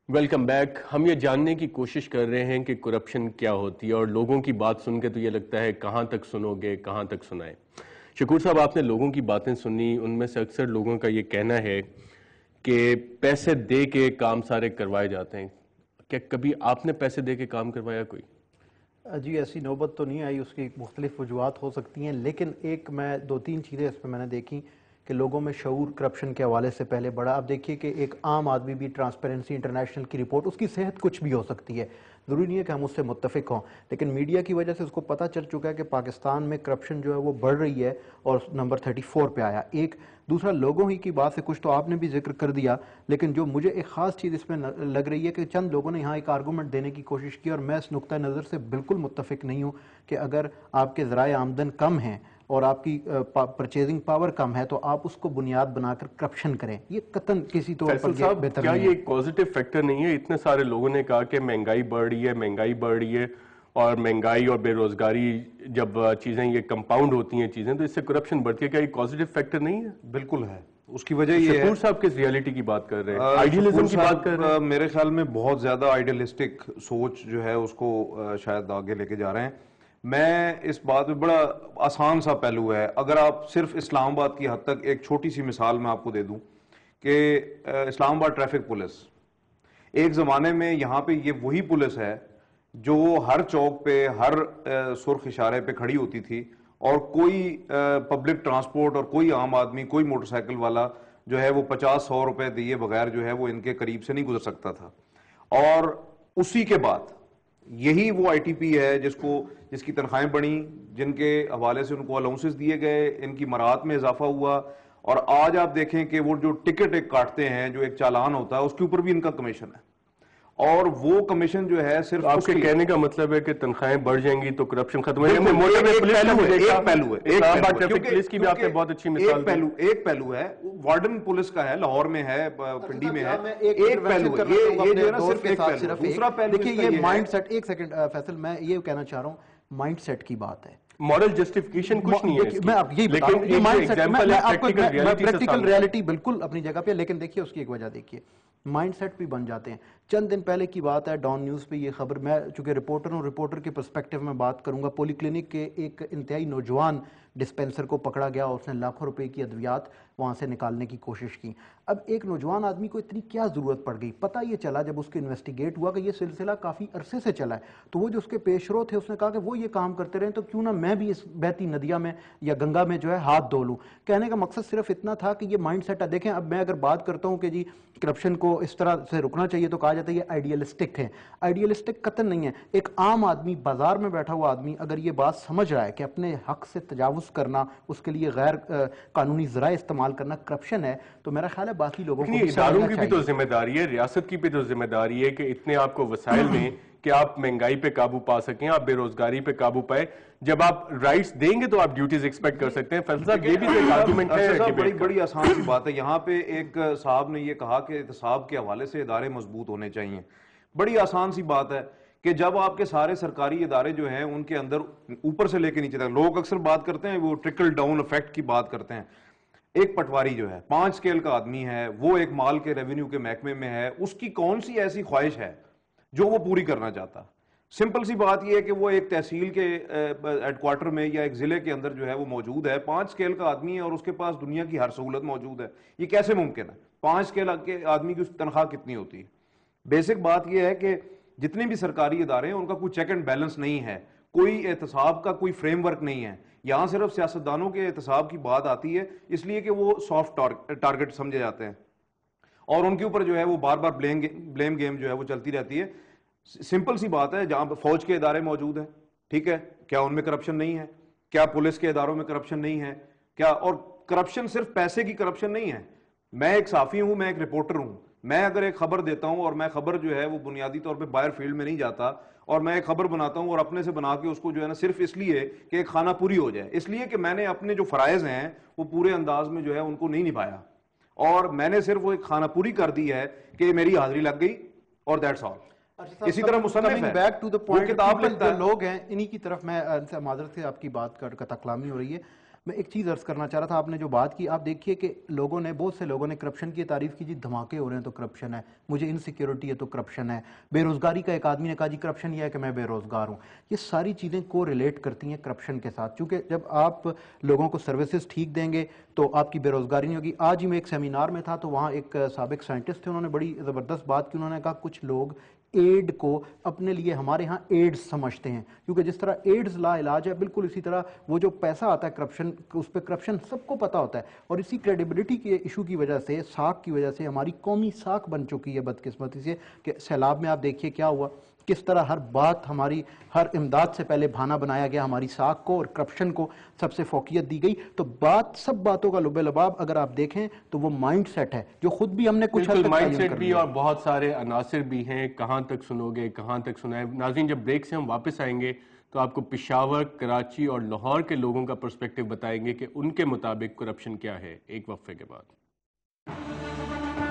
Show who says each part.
Speaker 1: Welcome back. ہم یہ جاننے کی کوشش کر رہے ہیں کہ کرپشن کیا ہوتی ہے، اور لوگوں کی بات سن کے تو یہ لگتا ہے کہاں تک سنو گے، کہاں تک سنائیں. شکور صاحب، آپ نے لوگوں کی باتیں سنی، ان میں سے اکثر لوگوں کا یہ کہنا ہے کہ پیسے دے کے کام سارے کروائے جاتے ہیں. کیا کبھی آپ نے پیسے دے کے کام کروایا کوئی؟
Speaker 2: جی ایسی نوبت تو نہیں آئی، اس کی مختلف وجوہات ہو سکتی ہیں، لیکن ایک میں دو تین چیزیں اس پہ میں نے دیکھی کہ لوگوں میں شعور کرپشن کے حوالے سے پہلے بڑا. اب دیکھیے کہ ایک عام آدمی بھی ٹرانسپیرنسی انٹرنیشنل کی رپورٹ، اس کی صحت کچھ بھی ہو سکتی ہے، ضروری نہیں ہے کہ ہم اس سے متفق ہوں، لیکن میڈیا کی وجہ سے اس کو پتہ چل چکا ہے کہ پاکستان میں کرپشن جو ہے وہ بڑھ رہی ہے اور نمبر 34 پہ آیا. ایک دوسرا، لوگوں ہی کی بات سے کچھ تو آپ نے بھی ذکر کر دیا، لیکن جو مجھے ایک خاص چیز اس میں لگ رہی ہے کہ چند لوگوں نے یہاں ایک آرگومنٹ دینے کی کوشش کی، اور میں اس نقطہ نظر سے بالکل متفق نہیں ہوں کہ اگر آپ کے ذرائع آمدن کم ہیں اور آپ کی پرچیزنگ پاور کم ہے تو آپ اس کو بنیاد بنا کر کرپشن کریں. یہ قطعاً کسی طور پر
Speaker 1: فیصل صاحب،
Speaker 2: بہتر
Speaker 1: کیا
Speaker 2: نہیں
Speaker 1: یہ
Speaker 2: ہے.
Speaker 1: ایک پازیٹیو فیکٹر نہیں ہے؟ اتنے سارے لوگوں نے کہا کہ مہنگائی بڑھ رہی ہے، مہنگائی بڑھ رہی ہے، اور مہنگائی اور بے روزگاری جب چیزیں یہ کمپاؤنڈ ہوتی ہیں چیزیں تو اس سے کرپشن بڑھتی ہے. کیا یہ پازیٹیو فیکٹر نہیں ہے؟
Speaker 3: بالکل ہے. اس کی وجہ یہ ہے،
Speaker 1: شکور صاحب کس ریالٹی کی بات کر رہے ہیں؟ آئیڈیلزم کی بات کر رہے ہیں؟
Speaker 3: میرے خیال میں بہت زیادہ آئیڈیلسٹک سوچ جو ہے اس کو شاید آگے لے کے جا رہے ہیں. میں اس بات میں بڑا آسان سا پہلو ہے. اگر آپ صرف اسلام آباد کی حد تک ایک چھوٹی سی مثال میں آپ کو دے دوں کہ اسلام آباد ٹریفک پولیس ایک زمانے میں یہاں پہ یہ وہی پولیس ہے جو ہر چوک پہ ہر سرخ اشارے پہ کھڑی ہوتی تھی، اور کوئی پبلک ٹرانسپورٹ اور کوئی عام آدمی، کوئی موٹر سائیکل والا جو ہے وہ 50-100 روپے دیے بغیر جو ہے وہ ان کے قریب سے نہیں گزر سکتا تھا. اور اسی کے بعد یہی وہ آئی ٹی پی ہے جس کی تنخواہیں بڑھیں، جن کے حوالے سے ان کو الاؤنسز دیے گئے، ان کی مراعات میں اضافہ ہوا، اور آج آپ دیکھیں کہ وہ جو ٹکٹ ایک کاٹتے ہیں، جو ایک چالان ہوتا ہے، اس کے اوپر بھی ان کا کمیشن ہے. اور وہ کمیشن جو ہے صرف
Speaker 1: آپ کے کہنے کا مطلب ہے کہ تنخواہیں بڑھ جائیں گی تو کرپشن ختم ہو جائے گی.
Speaker 3: ایک پہلو ہے وارڈن پولیس کا ہے، لاہور میں ہے، پنڈی میں ہے، ایک پہلو ہے یہ جو ہے نا صرف ایک پہلو. دوسرا پہلو
Speaker 2: دیکھیے یہ مائنڈ سیٹ، ایک سیکنڈ فیصل، میں یہ کہنا چاہ رہا ہوں مائنڈ سیٹ کی بات ہے.
Speaker 1: مورل جسٹیفیکیشن کچھ نہیں ہے.
Speaker 2: میں اب یہی بتا رہا ہوں، یہ مائنڈ سیٹ پریکٹیکل ریالٹی بالکل اپنی جگہ پہ، لیکن دیکھیے اس کی ایک وجہ دیکھیے مائنڈ سیٹ بھی بن جاتے ہیں. چند دن پہلے کی بات ہے، ڈان نیوز پہ یہ خبر، میں چونکہ رپورٹر ہوں، رپورٹر کے پرسپیکٹیو میں بات کروں گا. پولی کلینک کے ایک انتہائی نوجوان ڈسپینسر کو پکڑا گیا اور اس نے لاکھوں روپے کی ادویات وہاں سے نکالنے کی کوشش کی. اب ایک نوجوان آدمی کو اتنی کیا ضرورت پڑ گئی؟ پتہ یہ چلا جب اس کے انویسٹیگیٹ ہوا کہ یہ سلسلہ کافی عرصے سے چلا ہے، تو وہ جو اس کے پیش رو تھے اس نے کہا کہ وہ یہ کام کرتے رہے تو کیوں نہ میں بھی اس بہتی ندیا میں یا گنگا میں جو ہے ہاتھ دھو لوں. کہنے کا مقصد صرف اتنا تھا کہ یہ مائنڈ سیٹ ہے. دیکھیں اب میں اگر بات کرتا ہوں کہ جی کرپشن کو اس طرح سے رکنا چاہیے تو کہا جاتا ہے یہ آئیڈیلسٹک ہے. آئیڈیلسٹک قطعاً نہیں ہے. ایک عام آدمی، بازار میں بیٹھا ہوا آدمی اگر یہ بات سمجھ رہا ہے کہ اپنے حق سے تجاوز کرنا، اس کے لیے غیر قانونی ذرائع استعمال کرنا کرپشن ہے، تو میرا خیال ہے باقی لوگوں کو بھی
Speaker 1: اداروں کی بھی تو ذمہ داری ہے، ریاست کی بھی تو ذمہ داری ہے کہ اتنے آپ کو وسائل دیں کہ آپ مہنگائی پہ قابو پا سکیں، آپ بے روزگاری پہ قابو پائے. جب آپ رائٹس دیں گے تو آپ ڈیوٹیز ایکسپیکٹ کر سکتے ہیں. فیصل صاحب، یہ بھی ایک آرگومنٹ ہے.
Speaker 3: بڑی آسان سی بات ہے. یہاں پہ ایک صاحب نے یہ کہا کہ احتساب کے حوالے سے ادارے مضبوط ہونے چاہیے. بڑی آسان سی بات ہے کہ جب آپ کے سارے سرکاری ادارے جو ہیں ان کے اندر اوپر سے لے کے نیچے تک، لوگ اکثر بات کرتے ہیں وہ ٹرکل ڈاؤن افیکٹ کی بات کرتے ہیں. ایک پٹواری جو ہے 5 سکیل کا آدمی ہے، وہ ایک مال کے ریونیو کے محکمے میں ہے، اس کی کون سی ایسی خواہش ہے جو وہ پوری کرنا چاہتا؟ سمپل سی بات یہ ہے کہ وہ ایک تحصیل کے ہیڈ کوارٹر میں یا ایک ضلع کے اندر جو ہے وہ موجود ہے، 5 سکیل کا آدمی ہے اور اس کے پاس دنیا کی ہر سہولت موجود ہے. یہ کیسے ممکن ہے؟ 5 سکیل کے آدمی کی تنخواہ کتنی ہوتی ہے؟ بیسک بات یہ ہے کہ جتنے بھی سرکاری ادارے ہیں ان کا کوئی چیک اینڈ بیلنس نہیں ہے، کوئی احتساب کا کوئی فریم ورک نہیں ہے. یہاں صرف سیاستدانوں کے احتساب کی بات آتی ہے، اس لیے کہ وہ سافٹ ٹارگٹ سمجھے جاتے ہیں اور ان کے اوپر جو ہے وہ بار بار بلیم گیم جو ہے وہ چلتی رہتی ہے. سمپل سی بات ہے، جہاں فوج کے ادارے موجود ہیں، ٹھیک ہے، کیا ان میں کرپشن نہیں ہے؟ کیا پولیس کے اداروں میں کرپشن نہیں ہے؟ کیا؟ اور کرپشن صرف پیسے کی کرپشن نہیں ہے. میں ایک صحافی ہوں، میں ایک رپورٹر ہوں، میں اگر ایک خبر دیتا ہوں اور میں خبر جو ہے وہ بنیادی طور پہ باہر فیلڈ میں نہیں جاتا اور میں ایک خبر بناتا ہوں اور اپنے سے بنا کے اس کو جو ہے نا صرف اس لیے کہ ایک خانہ پوری ہو جائے، اس لیے کہ میں نے اپنے جو فرائض ہیں وہ پورے انداز میں جو ہے ان کو نہیں نبھایا اور میں نے صرف وہ ایک خانہ پوری کر دی ہے کہ میری حاضری لگ گئی اور دیٹس آل. اسی طرح مصنف ہے،
Speaker 2: بیک ٹو دا
Speaker 3: وہ
Speaker 2: پوائنٹ،
Speaker 3: کتاب لکھتا ہے.
Speaker 2: لوگ ہیں انہی کی طرف، میں معذرت سے آپ کی بات کا قطع کلامی ہو رہی ہے، میں ایک چیز عرض کرنا چاہ رہا تھا، آپ نے جو بات کی، آپ دیکھیے کہ لوگوں نے، بہت سے لوگوں نے کرپشن کی تعریف کی، جی دھماکے ہو رہے ہیں تو کرپشن ہے، مجھے انسیکیورٹی ہے تو کرپشن ہے، بے روزگاری کا ایک آدمی نے کہا جی کرپشن یہ ہے کہ میں بے روزگار ہوں. یہ ساری چیزیں کو ریلیٹ کرتی ہیں کرپشن کے ساتھ، چونکہ جب آپ لوگوں کو سروسز ٹھیک دیں گے تو آپ کی بے روزگاری نہیں ہوگی. آج ہی میں ایک سیمینار میں تھا تو وہاں ایک سابق سائنٹسٹ تھے، انہوں نے بڑی زبردست بات کی. انہوں نے کہا کچھ لوگ ایڈ کو اپنے لیے ہمارے ہاں ایڈز سمجھتے ہیں، کیونکہ جس طرح ایڈز لا علاج ہے، بالکل اسی طرح وہ جو پیسہ آتا ہے کرپشن، اس پہ کرپشن سب کو پتہ ہوتا ہے. اور اسی کریڈیبلٹی کے ایشو کی وجہ سے، ساکھ کی وجہ سے ہماری قومی ساکھ بن چکی ہے بدقسمتی سے، کہ سیلاب میں آپ دیکھیے کیا ہوا، کس طرح ہر بات ہماری، ہر امداد سے پہلے بہانہ بنایا گیا ہماری ساکھ کو، اور کرپشن کو سب سے فوقیت دی گئی. تو بات، سب باتوں کا لب لباب اگر آپ دیکھیں تو وہ مائنڈ سیٹ ہے جو خود بھی ہم نے کچھ حد تک
Speaker 1: مائنڈ سیٹ بھی، اور بہت سارے عناصر بھی ہیں. کہاں تک سنو گے، کہاں تک سنائیں. ناظرین، جب بریک سے ہم واپس آئیں گے تو آپ کو پشاور، کراچی اور لاہور کے لوگوں کا پرسپیکٹو بتائیں گے کہ ان کے مطابق کرپشن کیا ہے، ایک وقفے کے بعد.